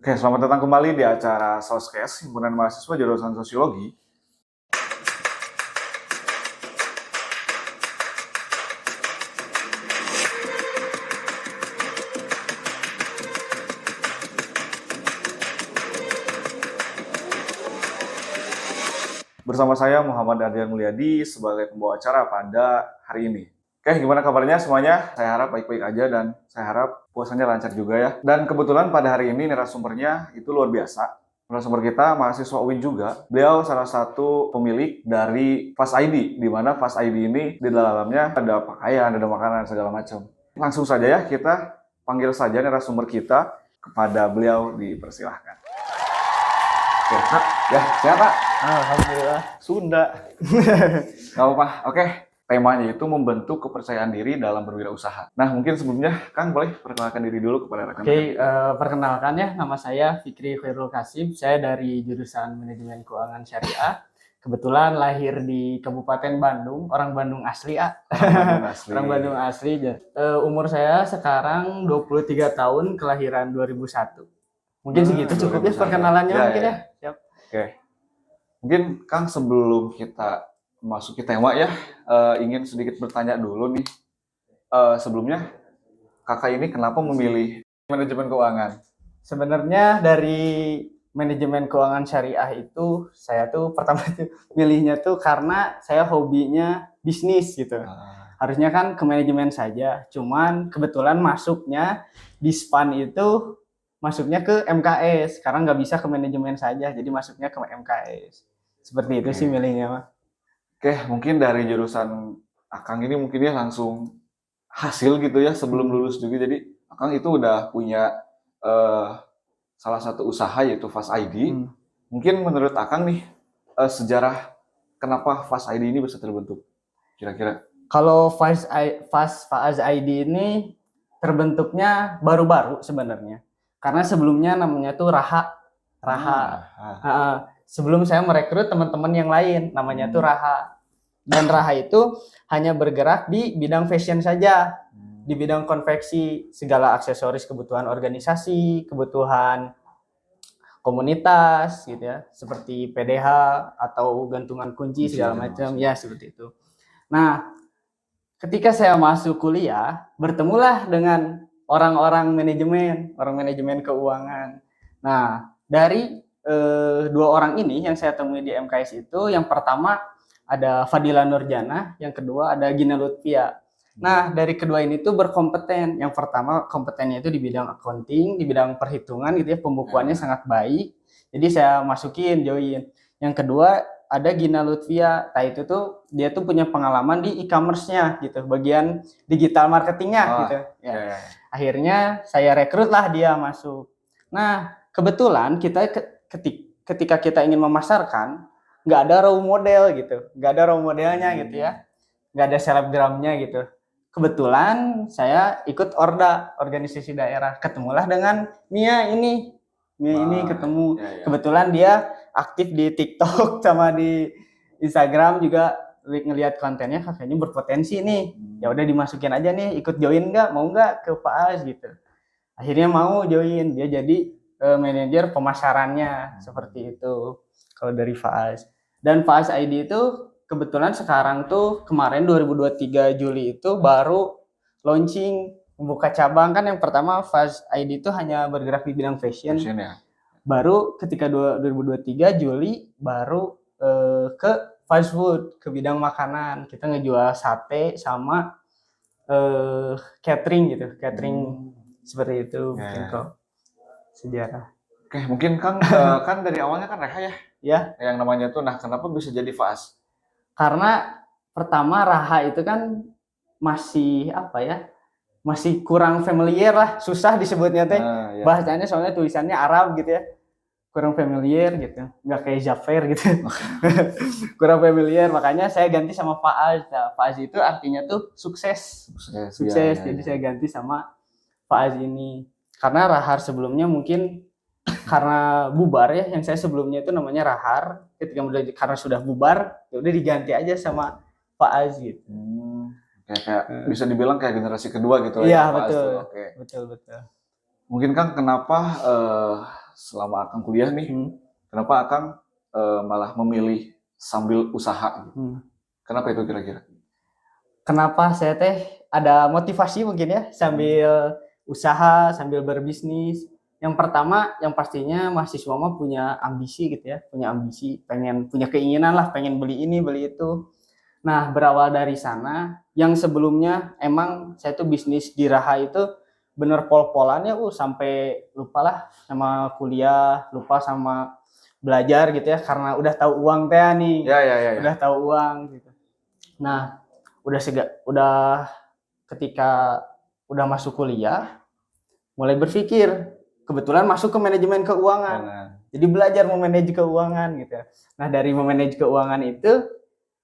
Oke, selamat datang kembali di acara Soskes, Himpunan Mahasiswa Jurusan Sosiologi. Bersama saya Muhammad Ardian Mulyadi sebagai pembawa acara pada hari ini. Oke, gimana kabarnya semuanya? Saya harap baik-baik aja dan saya harap puasanya lancar juga ya. Dan kebetulan pada hari ini narasumbernya itu luar biasa. Narasumber kita mahasiswa UIN juga. Beliau salah satu pemilik dari Fast ID, di mana Fast ID ini di dalamnya ada pakaian, ada makanan, segala macam. Langsung saja ya, kita panggil saja narasumber kita, kepada beliau dipersilahkan. Oke, ya, siapa? Alhamdulillah. Sunda. Gak apa-apa. Oke, temanya itu membentuk kepercayaan diri dalam berwirausaha. Nah, mungkin sebelumnya Kang boleh perkenalkan diri dulu kepada rekan-rekan. Perkenalkan ya, nama saya Fikri Khairul Kasib. Saya dari jurusan Manajemen Keuangan Syariah. Kebetulan lahir di Kabupaten Bandung, orang Bandung asli ya. Orang Bandung asli. Umur saya sekarang 23 tahun, kelahiran 2001. Mungkin segitu cukup ya perkenalannya mungkin ya. Siap. Oke. Mungkin Kang sebelum kita masuk ke tema ya, ingin sedikit bertanya dulu nih. Sebelumnya Kakak ini kenapa memilih manajemen keuangan? Sebenarnya dari manajemen keuangan syariah itu saya tuh pertama tuh milihnya tuh karena saya hobinya bisnis gitu. Harusnya kan ke manajemen saja, cuman kebetulan masuknya di SPAN itu masuknya ke MKS, karena nggak bisa ke manajemen saja, jadi masuknya ke MKS. Seperti itu sih milihnya mah. Oke, mungkin dari jurusan Akang ini mungkin ya langsung hasil gitu ya sebelum lulus juga. Jadi Akang itu udah punya salah satu usaha yaitu Fast ID. Mungkin menurut Akang nih sejarah kenapa Fast ID ini bisa terbentuk kira-kira? Kalau Fast ID ini terbentuknya baru-baru sebenarnya. Karena sebelumnya namanya tuh Raha. Sebelum saya merekrut teman-teman yang lain, namanya tuh Raha. Dan Raha itu hanya bergerak di bidang fashion saja, di bidang konveksi, segala aksesoris kebutuhan organisasi, kebutuhan komunitas, gitu ya, seperti PDH atau gantungan kunci segala macam, ya seperti itu. Nah, ketika saya masuk kuliah, bertemulah dengan orang manajemen keuangan. Nah, dari dua orang ini yang saya temui di MKS itu, yang pertama ada Fadila Nurjana, yang kedua ada Gina Lutfia. Nah, dari kedua ini tuh berkompeten. Yang pertama kompetennya itu di bidang accounting, di bidang perhitungan gitu ya, pembukuannya sangat baik. Jadi saya masukin, join. Yang kedua ada Gina Lutfia. Nah, itu tuh dia tuh punya pengalaman di e-commerce-nya gitu, bagian digital marketingnya gitu. Ya. Akhirnya saya rekrut lah dia masuk. Nah, kebetulan kita ketika kita ingin memasarkan, nggak ada role model gitu, nggak ada role modelnya gitu ya, nggak ada selebgramnya gitu. Kebetulan saya ikut organisasi daerah, ketemulah dengan Mia ini ketemu. Kebetulan dia aktif di TikTok sama di Instagram juga, ngelihat kontennya kayaknya berpotensi nih. Ya udah dimasukin aja nih, ikut join nggak, mau nggak ke Faaz gitu. Akhirnya mau join, dia jadi manajer pemasarannya seperti itu kalau dari Faaz. Dan Faaz ID itu kebetulan sekarang tuh kemarin 2023 Juli itu baru launching, membuka cabang. Kan yang pertama Faaz ID itu hanya bergerak di bidang fashion ya. Baru ketika 2023 Juli baru ke fast food, ke bidang makanan. Kita ngejual sate sama catering gitu, seperti itu. Mungkin kok sejarah. Oke, mungkin Kang kan dari awalnya kan Reha ya? Ya. Yang namanya tuh, nah kenapa bisa jadi Faaz? Karena pertama Raha itu kan masih apa ya? Masih kurang familiar lah, susah disebutnya teh. Ya. Bahasanya soalnya tulisannya Arab gitu ya. Kurang familiar gitu, nggak kayak Jafar gitu. Kurang familiar, makanya saya ganti sama Faaz. Nah, Faaz itu artinya tuh sukses. Jadi saya ganti sama Faaz ini. Karena Rahar sebelumnya mungkin karena bubar ya, yang saya sebelumnya itu namanya Rahar. Ketika karena sudah bubar, ya udah diganti aja sama Faaz gitu. Kayak bisa dibilang kayak generasi kedua gitu. Iya, betul. Betul. Mungkin Kang kenapa selama Akang kuliah nih, kenapa Akang malah memilih sambil usaha gitu? Kenapa itu kira-kira? Kenapa saya ada motivasi mungkin ya sambil usaha, sambil berbisnis. Yang pertama, yang pastinya mahasiswa mah punya ambisi gitu ya, punya ambisi, punya keinginan lah, pengen beli ini, beli itu. Nah, berawal dari sana, yang sebelumnya emang saya tuh bisnis di Raha itu bener pol-polannya, sampai lupa lah sama kuliah, lupa sama belajar gitu ya, karena udah tahu uang teh nih, udah tahu uang gitu. Nah, udah ketika udah masuk kuliah, mulai berpikir, kebetulan masuk ke manajemen keuangan. Jadi belajar memanage keuangan gitu. Nah, dari memanage keuangan itu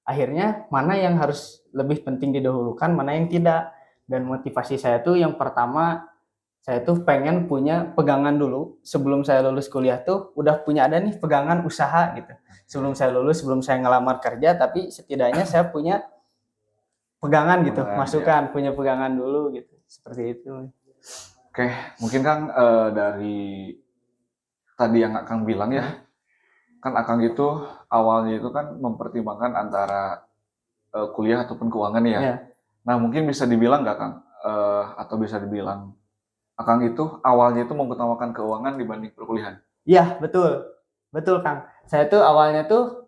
akhirnya mana yang harus lebih penting didahulukan, mana yang tidak. Dan motivasi saya tuh yang pertama, saya tuh pengen punya pegangan dulu sebelum saya lulus kuliah tuh udah punya ada nih pegangan usaha gitu. Sebelum saya lulus, sebelum saya ngelamar kerja, tapi setidaknya saya punya pegangan gitu, masukan, punya pegangan dulu gitu. Seperti itu. Oke, mungkin Kang dari tadi yang Akang bilang ya, kan Akang itu awalnya itu kan mempertimbangkan antara kuliah ataupun keuangan ya. Nah, mungkin bisa dibilang nggak Kang, atau bisa dibilang Akang itu awalnya itu mengutamakan keuangan dibanding perkuliahan? Iya, betul Kang. Saya tuh awalnya tuh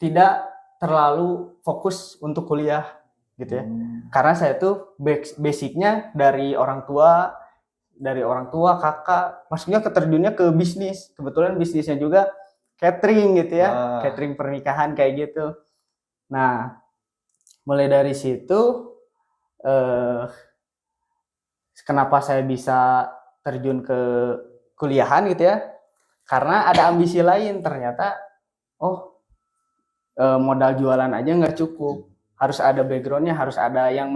tidak terlalu fokus untuk kuliah gitu ya. Karena saya tuh basicnya dari orang tua, kakak, maksudnya keterjunnya ke bisnis. Kebetulan bisnisnya juga catering gitu ya, catering pernikahan kayak gitu. Nah, mulai dari situ kenapa saya bisa terjun ke kuliahan gitu ya, karena ada ambisi lain. Ternyata modal jualan aja nggak cukup, harus ada backgroundnya, harus ada yang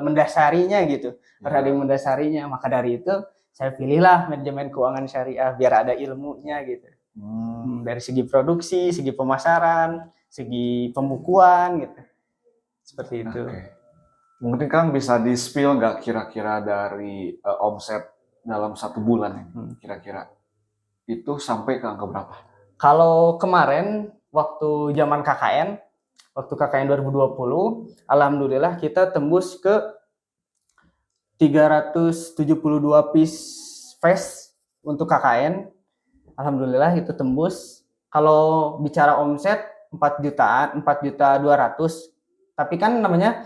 mendasarinya gitu, harus ada yang mendasarinya. Maka dari itu saya pilihlah manajemen keuangan syariah biar ada ilmunya gitu. Dari segi produksi, segi pemasaran, segi pembukuan gitu, seperti itu. Mungkin Kang bisa di-spill nggak kira-kira dari omset dalam 1 bulan kira-kira itu sampai ke angka berapa? Kalau kemarin waktu zaman KKN, waktu KKN 2020, alhamdulillah kita tembus ke 372 piece face untuk KKN. Alhamdulillah itu tembus. Kalau bicara omset 4 jutaan, 4.200.000. Tapi kan namanya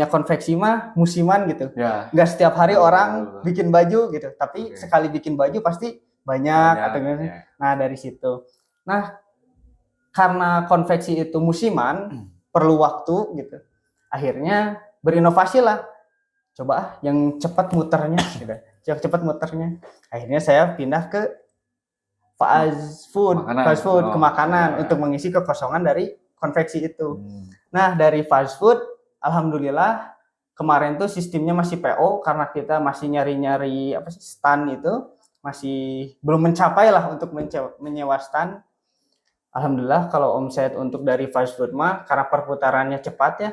konveksi mah musiman gitu. Nggak setiap hari orang bikin baju gitu. Tapi sekali bikin baju pasti banyak atau gimana. Nah, dari situ. Nah, karena konveksi itu musiman, perlu waktu gitu. Akhirnya berinovasi lah. Coba yang cepat muternya gitu. Yang cepat muternya. Akhirnya saya pindah ke fast food ke makanan untuk mengisi kekosongan dari konveksi itu. Nah, dari fast food alhamdulillah kemarin tuh sistemnya masih PO karena kita masih nyari-nyari stand itu, masih belum mencapai lah untuk menyewa stand. Alhamdulillah kalau omset untuk dari fast food mah karena perputarannya cepat ya,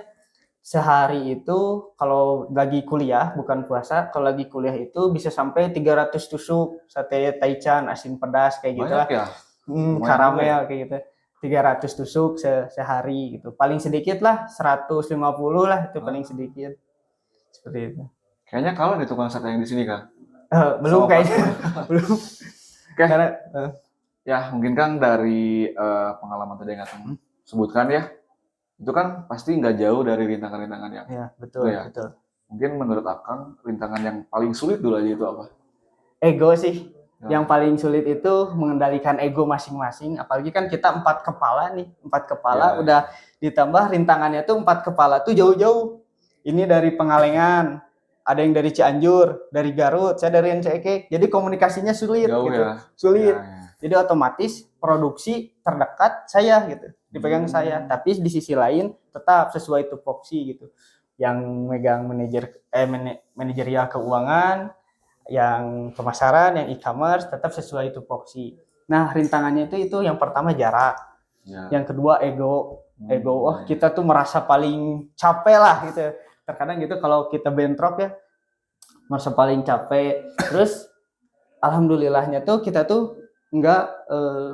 sehari itu kalau lagi kuliah bukan puasa, kalau lagi kuliah itu bisa sampai 300 tusuk sate taichan asin pedas kayak gitu lah. Karamel kayak gitu. 300 tusuk sehari gitu. Paling sedikit lah 150 lah itu paling sedikit. Seperti itu. Kayaknya kalau di tukang sate yang di sini Kang. Belum kayaknya. Belum. Karena ya mungkin Kang dari pengalaman tadi yang Kang sebutkan ya, itu kan pasti nggak jauh dari rintangan-rintangan yang betul. Mungkin menurut Akang rintangan yang paling sulit dulu aja itu apa? Ego sih. Yang paling sulit itu mengendalikan ego masing-masing. Apalagi kan kita 4 kepala nih, 4 kepala udah ditambah rintangannya tuh 4 kepala tuh jauh-jauh. Ini dari Pengalengan, ada yang dari Cianjur, dari Garut, saya dari NCK. Jadi komunikasinya sulit gitu. Sulit. Jadi otomatis produksi terdekat saya gitu, dipegang saya. Tapi di sisi lain tetap sesuai tupoksi gitu. Yang megang manajerial keuangan, yang pemasaran, yang e-commerce tetap sesuai tupoksi. Nah, rintangannya itu yang pertama jarak. Yang kedua ego. Kita tuh merasa paling capek lah gitu. Terkadang gitu kalau kita bentrok ya merasa paling capek. Terus alhamdulillahnya tuh kita tuh nggak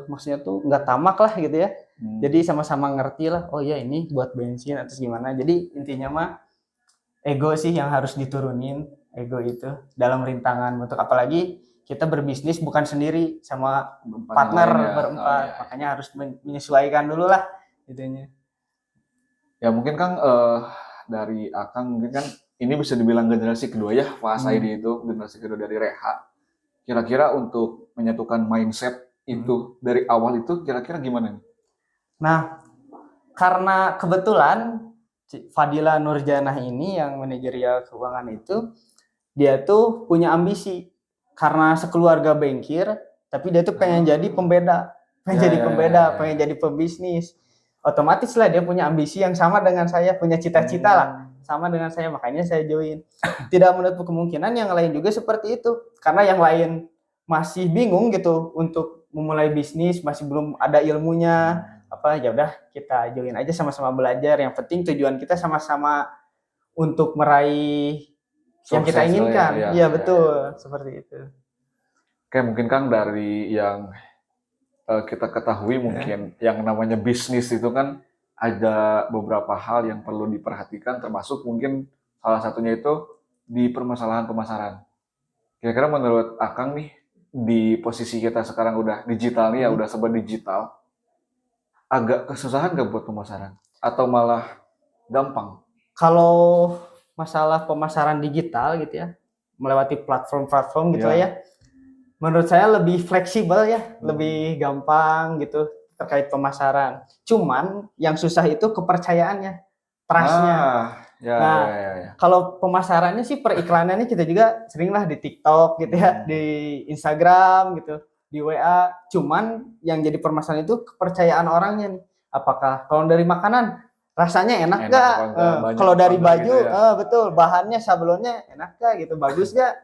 maksudnya tuh nggak tamak lah gitu ya. Jadi sama-sama ngerti lah, oh ya ini buat bensin atau gimana. Jadi intinya mah ego sih yang harus diturunin, ego itu dalam rintangan bentuk, apalagi kita berbisnis bukan sendiri sama partner berempat, makanya harus menyesuaikan dulu lah itunya. Ya mungkin Kang dari Akang mungkin kan ini bisa dibilang generasi kedua ya, Fast ID itu generasi kedua dari Reha. Kira-kira untuk menyatukan mindset itu dari awal itu kira-kira gimana nih? Nah, karena kebetulan Fadila Nurjanah ini yang manajerial keuangan itu, dia tuh punya ambisi karena sekeluarga bankir, tapi dia tuh pengen jadi pembeda, pengen jadi pebisnis. Otomatis lah dia punya ambisi yang sama dengan saya, punya cita-cita lah sama dengan saya, makanya saya join. Tidak menutup kemungkinan yang lain juga seperti itu, karena yang lain masih bingung gitu untuk memulai bisnis, masih belum ada ilmunya. Apa ya udah kita join aja, sama-sama belajar, yang penting tujuan kita sama-sama untuk meraih yang kita inginkan. Iya betul, seperti itu. Oke, mungkin Kang dari yang kita ketahui mungkin yang namanya bisnis itu kan ada beberapa hal yang perlu diperhatikan, termasuk mungkin salah satunya itu di permasalahan pemasaran. Kira-kira menurut Akang nih, di posisi kita sekarang udah digital nih ya, udah serba digital, agak kesusahan gak buat pemasaran? Atau malah gampang? Kalau masalah pemasaran digital gitu ya, melewati platform-platform gitu ya, menurut saya lebih fleksibel ya, lebih gampang gitu terkait pemasaran. Cuman yang susah itu kepercayaannya, trust-nya. Kalau pemasarannya sih periklanannya kita juga sering lah di TikTok gitu ya, di Instagram gitu, di WA. Cuman yang jadi permasalahan itu kepercayaan orangnya nih. Apakah kalau dari makanan rasanya enak gak? Kalau dari baju, gitu ya? Betul, bahannya, sablonnya enak gak gitu, bagus gak?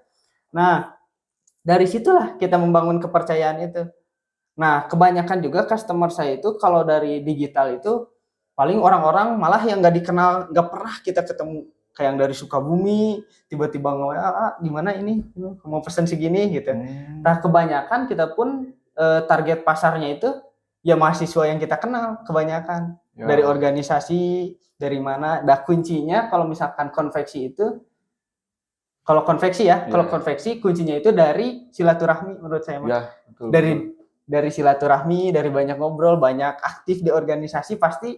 Nah, dari situlah kita membangun kepercayaan itu. Nah, kebanyakan juga customer saya itu kalau dari digital itu paling orang-orang malah yang nggak dikenal, nggak pernah kita ketemu, kayak yang dari Sukabumi tiba-tiba nge-WA, gimana ini mau pesen segini gitu. Nah, kebanyakan kita pun target pasarnya itu ya mahasiswa yang kita kenal kebanyakan, dari organisasi, dari mana. Nah, kuncinya kalau misalkan konveksi itu, kalau konveksi ya, kalau konveksi kuncinya itu dari silaturahmi menurut saya. Betul, dari silaturahmi, dari banyak ngobrol, banyak aktif di organisasi, pasti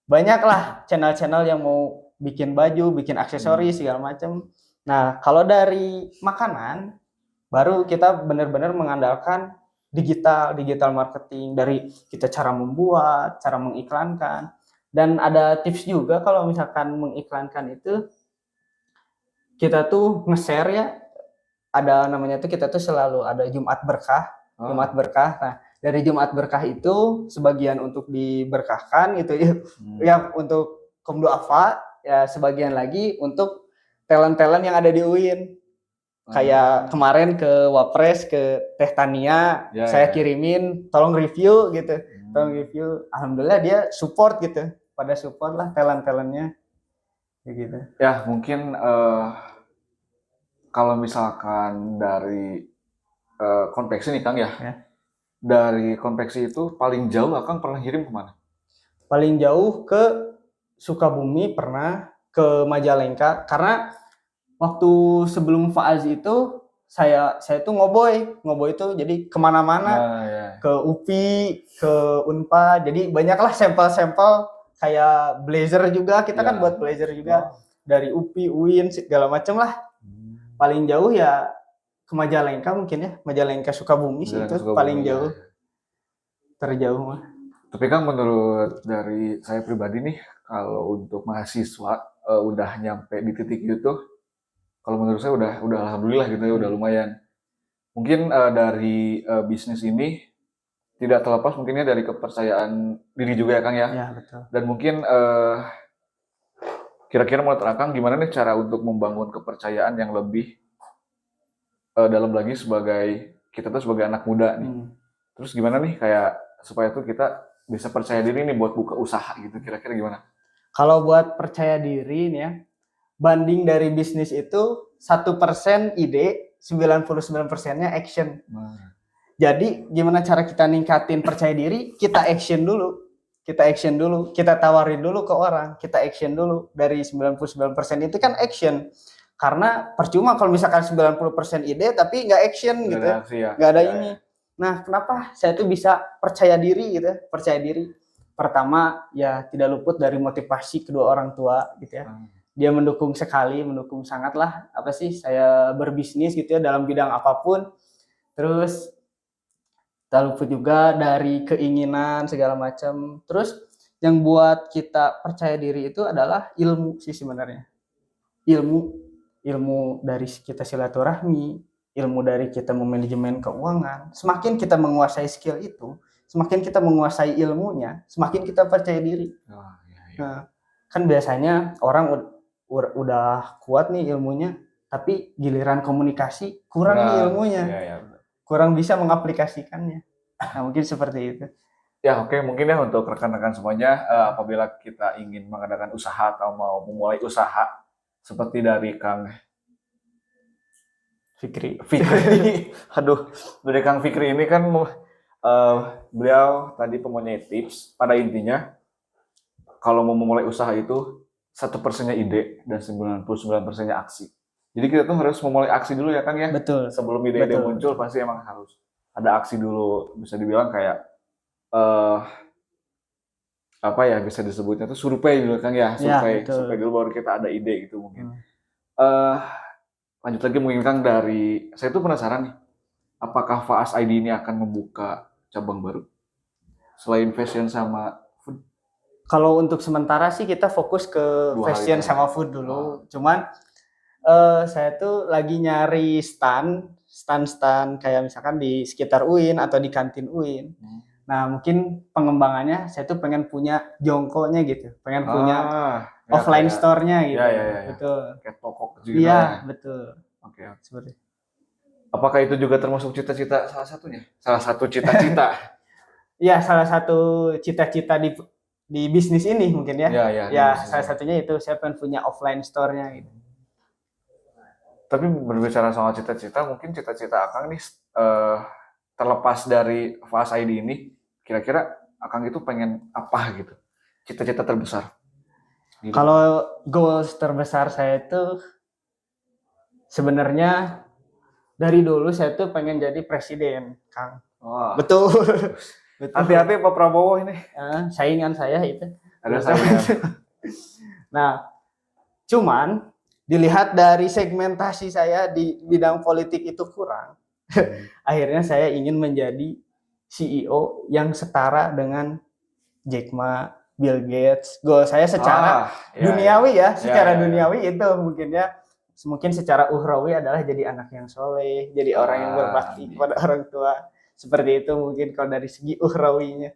banyak lah channel-channel yang mau bikin baju, bikin aksesoris segala macam. Nah, kalau dari makanan baru kita benar-benar mengandalkan digital marketing, dari kita cara membuat, cara mengiklankan. Dan ada tips juga kalau misalkan mengiklankan itu, kita tuh nge-share ya, ada namanya tuh, kita tuh selalu ada Jumat Berkah. Jumat Berkah. Nah, dari Jumat Berkah itu sebagian untuk diberkahkan gitu ya. Yang untuk Komdo Afa, ya sebagian lagi untuk talent-talent yang ada di UIN. Kayak kemarin ke Wapres, ke Teh Tania, saya kirimin tolong review gitu. Tolong review. Alhamdulillah dia support gitu. Pada support lah talent-talentnya gitu. Ya, mungkin kalau misalkan dari konveksi nih Kang ya. Dari konveksi itu paling jauh Akang pernah kirim kemana? Paling jauh ke Sukabumi, pernah ke Majalengka, karena waktu sebelum Faaz itu saya tuh ngoboy itu jadi kemana-mana, ke UPI, ke Unpad, jadi banyaklah sampel-sampel kayak blazer juga, kita kan buat blazer juga, dari UPI, UIN segala macam lah. Paling jauh ya ke Majalengka mungkin ya, Majalengka Sukabumi sih itu paling jauh, terjauh mah. Tapi kan menurut dari saya pribadi nih, kalau untuk mahasiswa udah nyampe di titik itu, kalau menurut saya udah alhamdulillah gitu ya, udah lumayan. Mungkin dari bisnis ini tidak terlepas mungkinnya dari kepercayaan diri juga ya Kang ya. Ya betul. Dan mungkin kira-kira menurut Akang gimana nih cara untuk membangun kepercayaan yang lebih dalam lagi sebagai kita tuh sebagai anak muda nih. Terus gimana nih kayak supaya tuh kita bisa percaya diri nih buat buka usaha gitu, kira-kira gimana? Kalau buat percaya diri nih ya, banding dari bisnis itu 1% ide, 99%-nya action. Jadi gimana cara kita ningkatin percaya diri? Kita action dulu. Kita tawarin dulu ke orang, kita action dulu. Dari 99% itu kan action. Karena percuma kalau misalkan 90% ide tapi nggak action gitu ya. Nggak ada ini. Nah, kenapa saya tuh bisa percaya diri gitu ya? Percaya diri. Pertama, ya tidak luput dari motivasi kedua orang tua gitu ya. Dia mendukung sekali, mendukung sangat lah. Apa sih, saya berbisnis gitu ya dalam bidang apapun. Terus tak luput juga dari keinginan segala macam. Terus yang buat kita percaya diri itu adalah ilmu sih sebenarnya. Ilmu dari kita silaturahmi, ilmu dari kita memanajemen keuangan. Semakin kita menguasai skill itu, semakin kita menguasai ilmunya, semakin kita percaya diri. Nah, kan biasanya orang udah kuat nih ilmunya, tapi giliran komunikasi kurang nih ilmunya. Kurang bisa mengaplikasikannya. Nah, mungkin seperti itu. Ya, oke. Mungkin ya untuk rekan-rekan semuanya, apabila kita ingin mengadakan usaha atau mau memulai usaha, seperti dari Kang Fikri. Aduh, dari Kang Fikri ini kan beliau tadi mempunyai tips. Pada intinya, kalau mau memulai usaha itu 1%-nya ide dan 99%-nya aksi. Jadi kita tuh harus memulai aksi dulu ya Kang ya. Betul. Sebelum ide-ide muncul pasti emang harus ada aksi dulu. Bisa dibilang kayak apa ya, bisa disebutnya tuh survei dulu Kang ya. Survei dulu baru kita ada ide gitu mungkin. Lanjut lagi mungkin Kang, dari saya tuh penasaran nih, apakah Faas ID ini akan membuka cabang baru selain fashion sama food? Kalau untuk sementara sih kita fokus ke fashion sama food dulu. Cuman saya tuh lagi nyari stand kayak misalkan di sekitar UIN atau di kantin UIN. Nah, mungkin pengembangannya saya tuh pengen punya jongkonya gitu. Pengen punya offline store-nya gitu. Betul. Kayak toko kecil gitu. Iya, betul. Oke. Seperti. Apakah itu juga termasuk cita-cita salah satunya? Salah satu cita-cita. Iya, salah satu cita-cita di bisnis ini mungkin ya. Ya, salah satunya itu saya pengen punya offline store-nya gitu. Tapi berbicara soal cita-cita, mungkin cita-cita Akang nih terlepas dari Faas ID ini, kira-kira Akang itu pengen apa gitu? Cita-cita terbesar? Gitu. Kalau goals terbesar saya itu sebenarnya dari dulu saya tuh pengen jadi presiden, Kang. Wah. Betul. Hati-hati Pak Prabowo ini. Saingan saya itu. Ada saingan. Nah, cuman dilihat dari segmentasi saya di bidang politik itu kurang. Akhirnya saya ingin menjadi CEO yang setara dengan Jack Ma, Bill Gates. Goal saya secara duniawi ya, secara duniawi itu mungkin ya. Mungkin secara ukhrawi adalah jadi anak yang soleh, jadi orang yang berbakti kepada orang tua. Seperti itu mungkin kalau dari segi ukhrawinya.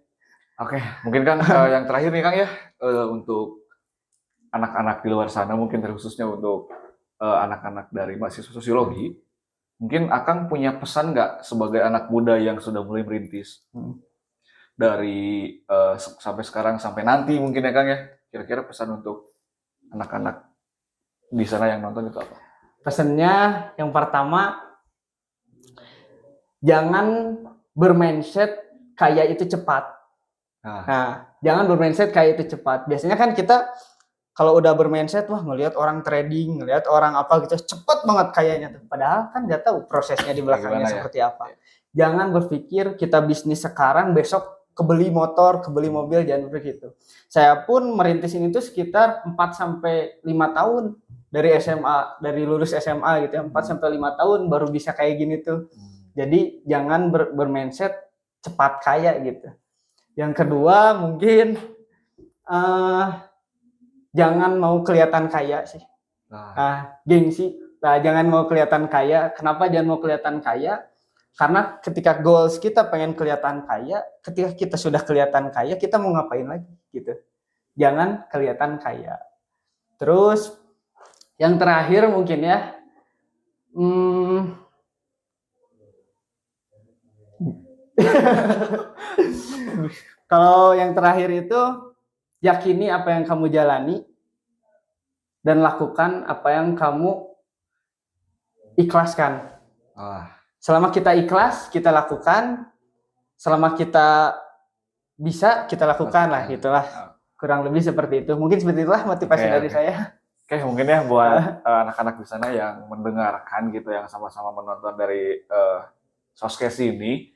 Oke, mungkin Kang yang terakhir nih Kang ya, untuk anak-anak di luar sana, mungkin terkhususnya untuk anak-anak dari mahasiswa sosiologi, mungkin Akang punya pesan nggak sebagai anak muda yang sudah mulai merintis dari sampai sekarang sampai nanti mungkin ya Kang ya, kira-kira pesan untuk anak-anak di sana yang nonton itu apa? Pesannya yang pertama, jangan bermindset kaya itu cepat. Nah, jangan bermindset kaya itu cepat. Biasanya kan kita kalau udah bermindset, wah ngelihat orang trading, ngelihat orang apa gitu, cepet banget kayaknya tuh. Padahal kan nggak tahu prosesnya di belakangnya seperti apa. Jangan berpikir kita bisnis sekarang, besok kebeli motor, kebeli mobil, jangan begitu. Saya pun merintis ini tuh sekitar 4-5 tahun dari SMA, dari lulus SMA gitu ya, 4-5 tahun baru bisa kayak gini tuh. Jadi jangan bermindset cepat kaya gitu. Yang kedua mungkin jangan mau kelihatan kaya sih. Gengsi. Nah, jangan mau kelihatan kaya. Kenapa jangan mau kelihatan kaya? Karena ketika goals kita pengen kelihatan kaya, ketika kita sudah kelihatan kaya, kita mau ngapain lagi gitu. Jangan kelihatan kaya. Terus yang terakhir mungkin ya, kalau yang terakhir itu yakini apa yang kamu jalani dan lakukan apa yang kamu ikhlaskan. Ah, Selama kita ikhlas, kita lakukan. Selama kita bisa, kita lakukan lah. Itulah. Kurang lebih seperti itu. Mungkin seperti itulah motivasi Oke, dari oke. saya. Oke, mungkin ya buat anak-anak di sana yang mendengarkan gitu, yang sama-sama menonton dari Soskes ini,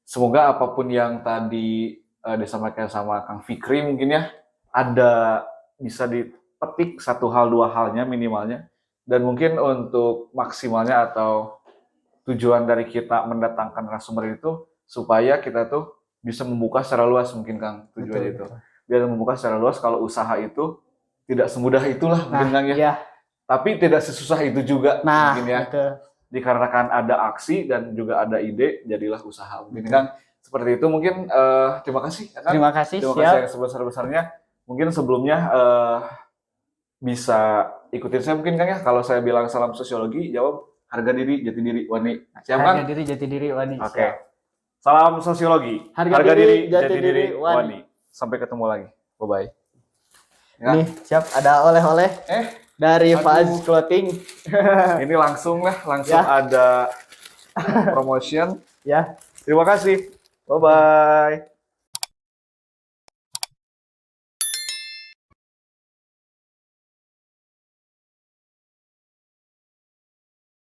semoga apapun yang tadi disampaikan sama Kang Fikri mungkin ya, ada bisa dipetik satu hal dua halnya minimalnya, dan mungkin untuk maksimalnya atau tujuan dari kita mendatangkan narasumber itu supaya kita tuh bisa membuka secara luas mungkin Kang, tujuannya itu. Betul. Biar membuka secara luas kalau usaha itu tidak semudah itulah mungkin Nah, Kang ya. iya. Tapi tidak sesusah itu juga Nah, mungkin ya. betul. Dikarenakan ada aksi dan juga ada ide, jadilah usaha. Mungkin Betul. Kang seperti itu. Mungkin terima kasih ya Kang. Terima kasih, Terima siap. kasih yang sebesar-besarnya. Mungkin sebelumnya bisa ikutin saya mungkin Kang ya. Kalau saya bilang salam sosiologi, jawab harga diri, jati diri, wani. Siap Kang? Harga diri, jati diri, wani. Oke. Siap. Salam sosiologi. Harga diri, jati diri, wani. wani. Sampai ketemu lagi. Bye-bye. Ya. Nih, siap. Ada oleh-oleh dari Aduh. Faz Clothing. Ini langsung Ya. ada promotion. Ya. Terima kasih. Bye-bye.